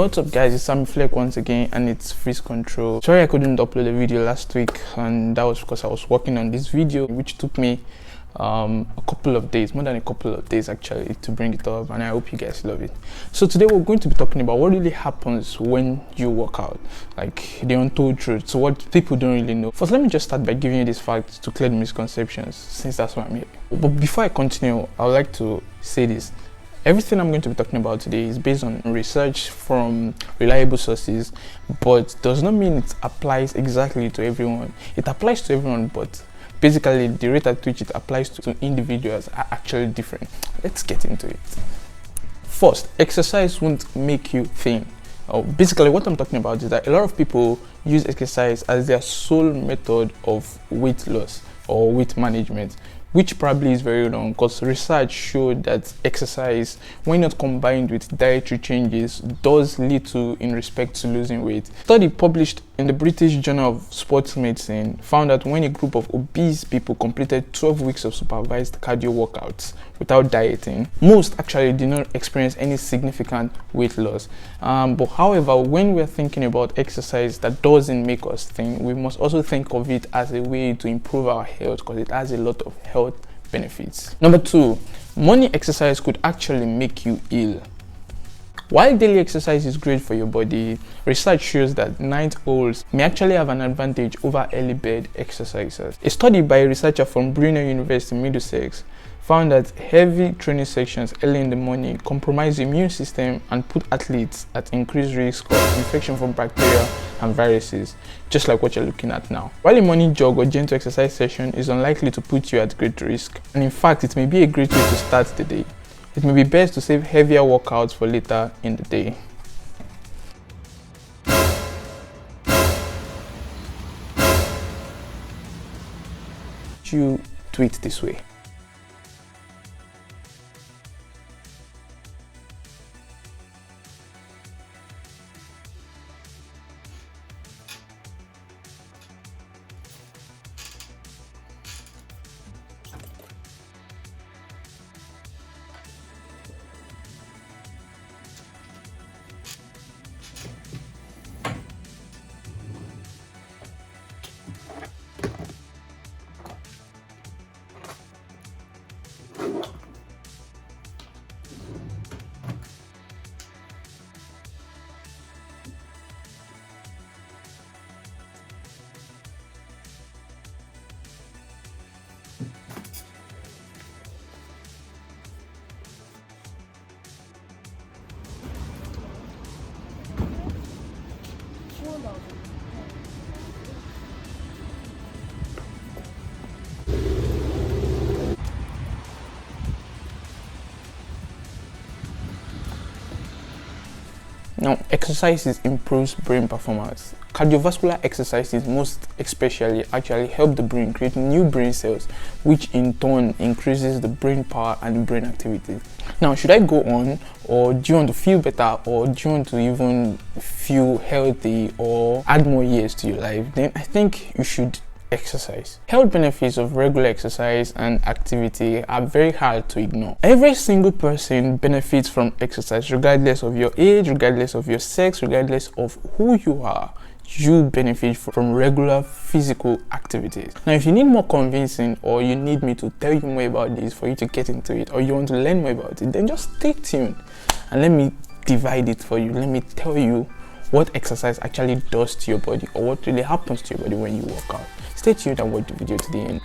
What's up guys, it's Sam Fleck once again, and it's FreezeControl. Sorry I couldn't upload a video last week, and that was because I was working on this video, which took me a couple of days, more than a couple of days actually, to bring it up, and I hope you guys love it. So today we're going to be talking about what really happens when you work out, like the untold truth, so what people don't really know. First, let me just start by giving you these facts to clear the misconceptions, since that's why I'm here. But before I continue, I would like to say this. Everything I'm going to be talking about today is based on research from reliable sources, but does not mean it applies exactly to everyone. It applies to everyone, but basically the rate at which it applies to individuals are actually different. Let's get into it. First, exercise won't make you thin. Basically what I'm talking about is that a lot of people use exercise as their sole method of weight loss or weight management, which probably is very wrong, because research showed that exercise, when not combined with dietary changes, does little in respect to losing weight. A study published in the British Journal of Sports Medicine found that when a group of obese people completed 12 weeks of supervised cardio workouts without dieting, most actually did not experience any significant weight loss. But however, when we're thinking about exercise that doesn't make us thin, we must also think of it as a way to improve our health, because it has a lot of health benefits. Number 2, morning exercise could actually make you ill. While daily exercise is great for your body, research shows that night owls may actually have an advantage over early bird exercisers. A study by a researcher from Brunel University, Middlesex, found that heavy training sections early in the morning compromise the immune system and put athletes at increased risk of infection from bacteria and viruses, just like what you're looking at now. While a morning jog or gentle exercise session is unlikely to put you at great risk, and in fact it may be a great way to start the day, it may be best to save heavier workouts for later in the day. You do it this way. Now, exercises improves brain performance. Cardiovascular exercises most especially actually help the brain create new brain cells, which in turn increases the brain power and the brain activity. Now, should I go on, or do you want to feel better, or do you want to even feel healthy or add more years to your life? Then I think you should exercise. Health benefits of regular exercise and activity are very hard to ignore. Every single person benefits from exercise, regardless of your age, regardless of your sex, regardless of who you are. You benefit from regular physical activities. Now, if you need more convincing, or you need me to tell you more about this for you to get into it, or you want to learn more about it, then just stay tuned and let me divide it for you. Let me tell you what exercise actually does to your body, or what really happens to your body when you work out. Stay tuned and watch the video to the end.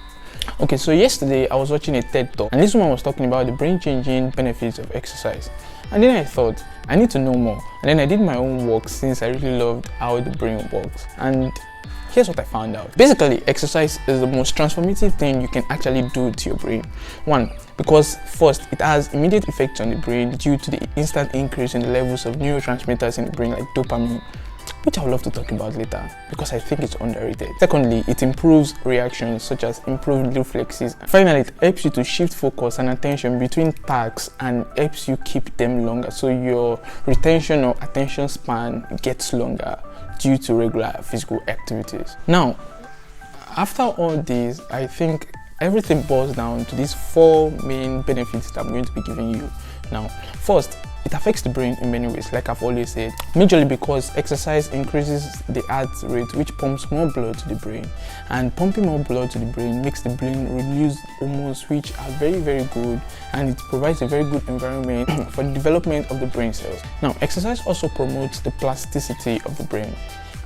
Okay, so yesterday I was watching a TED talk, and this one was talking about the brain-changing benefits of exercise. And then I thought, I need to know more. And then I did my own work, since I really loved how the brain works. And here's what I found out. Basically, exercise is the most transformative thing you can actually do to your brain. One, because first, it has immediate effects on the brain due to the instant increase in the levels of neurotransmitters in the brain, like dopamine, which I would love to talk about later because I think it's underrated. Secondly, it improves reactions such as improved reflexes. Finally, it helps you to shift focus and attention between tasks and helps you keep them longer, so your retention or attention span gets longer due to regular physical activities. Now, after all this, I think everything boils down to these 4 main benefits that I'm going to be giving you. Now, first, It affects the brain in many ways, like I've always said, majorly because exercise increases the heart rate, which pumps more blood to the brain, and pumping more blood to the brain makes the brain release hormones which are very, very good, and it provides a very good environment for the development of the brain cells. Now, exercise also promotes the plasticity of the brain,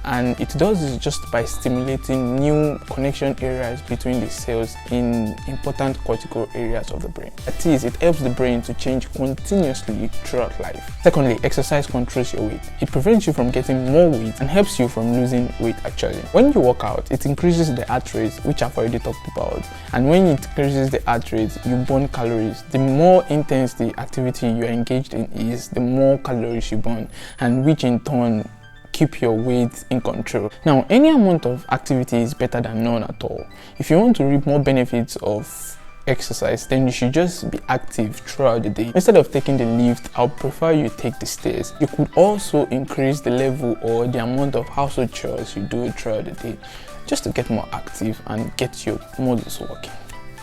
and it does this just by stimulating new connection areas between the cells in important cortical areas of the brain. That is, it helps the brain to change continuously throughout life. Secondly, exercise controls your weight. It prevents you from getting more weight and helps you from losing weight actually. When you work out, it increases the heart rate, which I've already talked about, and when it increases the heart rate, you burn calories. The more intense the activity you are engaged in is, the more calories you burn, and which in turn keep your weight in control. Now, any amount of activity is better than none at all. If you want to reap more benefits of exercise, then you should just be active throughout the day. Instead of taking the lift, I would prefer you take the stairs. You could also increase the level or the amount of household chores you do throughout the day, just to get more active and get your muscles working.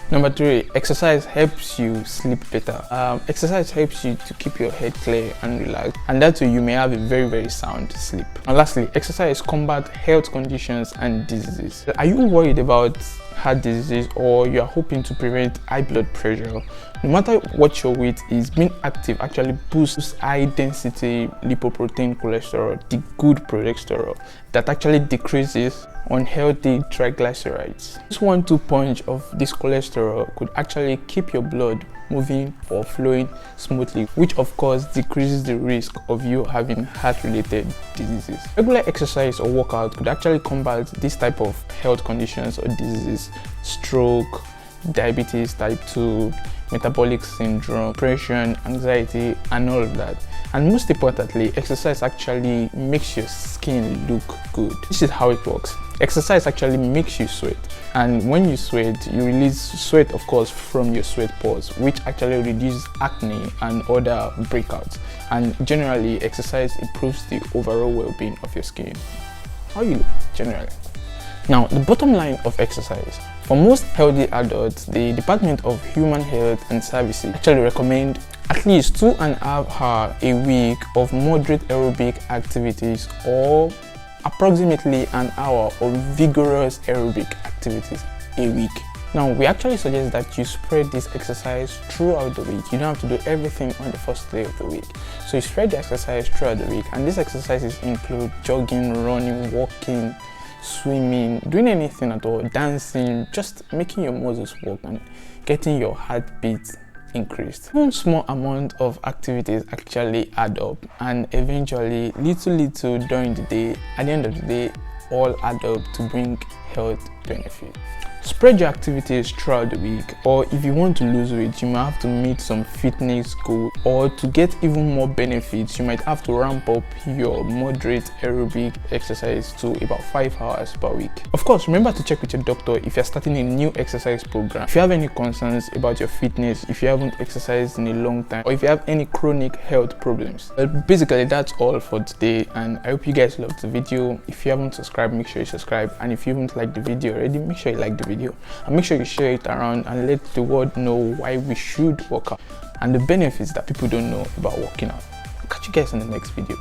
Number 3, exercise helps you sleep better. Exercise helps you to keep your head clear and relaxed, and that way you may have a very, very sound sleep. And lastly, exercise combats health conditions and diseases. Are you worried about heart disease, or you are hoping to prevent high blood pressure? No matter what your weight is, being active actually boosts high density lipoprotein cholesterol, the good cholesterol that actually decreases unhealthy triglycerides. This 1-2 punch of this cholesterol could actually keep your blood moving or flowing smoothly, which of course decreases the risk of you having heart-related diseases. Regular exercise or workout could actually combat this type of health conditions or diseases: stroke, diabetes type 2, metabolic syndrome, depression, anxiety, and all of that. And most importantly, exercise actually makes your skin look good. This is how it works. Exercise actually makes you sweat, and when you sweat, you release sweat, of course, from your sweat pores, which actually reduces acne and other breakouts. And generally, exercise improves the overall well-being of your skin. How you look generally. Now, the bottom line of exercise. For most healthy adults, the Department of Human Health and Services actually recommend at least 2.5 hours a week of moderate aerobic activities, or approximately an hour of vigorous aerobic activities a week. Now, we actually suggest that you spread this exercise throughout the week. You don't have to do everything on the first day of the week. So you spread the exercise throughout the week, and these exercises include jogging, running, walking, swimming, doing anything at all, dancing, just making your muscles work and getting your heartbeat increased. One small amount of activities actually add up, and eventually little during the day, at the end of the day, all add up to bring health benefits. Spread your activities throughout the week, or if you want to lose weight, you might have to meet some fitness goal, or to get even more benefits, you might have to ramp up your moderate aerobic exercise to about 5 hours per week. Of course, remember to check with your doctor if you're starting a new exercise program. If you have any concerns about your fitness, if you haven't exercised in a long time, or if you have any chronic health problems. Basically, that's all for today, and I hope you guys loved the video. If you haven't subscribed, make sure you subscribe, and if you haven't liked the video already, make sure you like the video, and make sure you share it around and let the world know why we should work out and the benefits that people don't know about working out. I'll catch you guys in the next video.